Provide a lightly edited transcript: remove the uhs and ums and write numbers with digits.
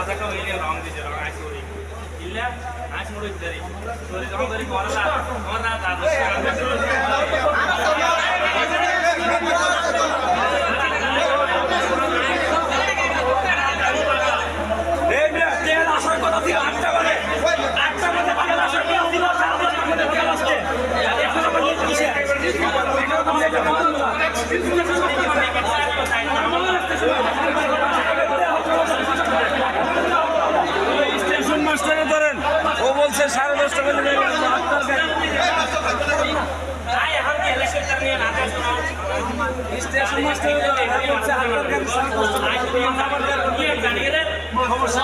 বাজারটা হইলে রং দিছে রং আইছে ওই ইল্লা আইছে মোড় ধরে তোরে রং ধরে করলা আমরা দাদু এই মিয়া তেল আসার কথা ছিল 8টা বাজে 8টা বাজে বাজার আসার কথা ছিল 7টা বাজে তেল আসছে এখন আবার নিয়ে দিছে স্টেশন মাস্টারে ধরেন ও বলছে 10:30 বাজে স্টেশন মাস্টারে বলছে হাজার গাড়ি 7:30 সমস্যা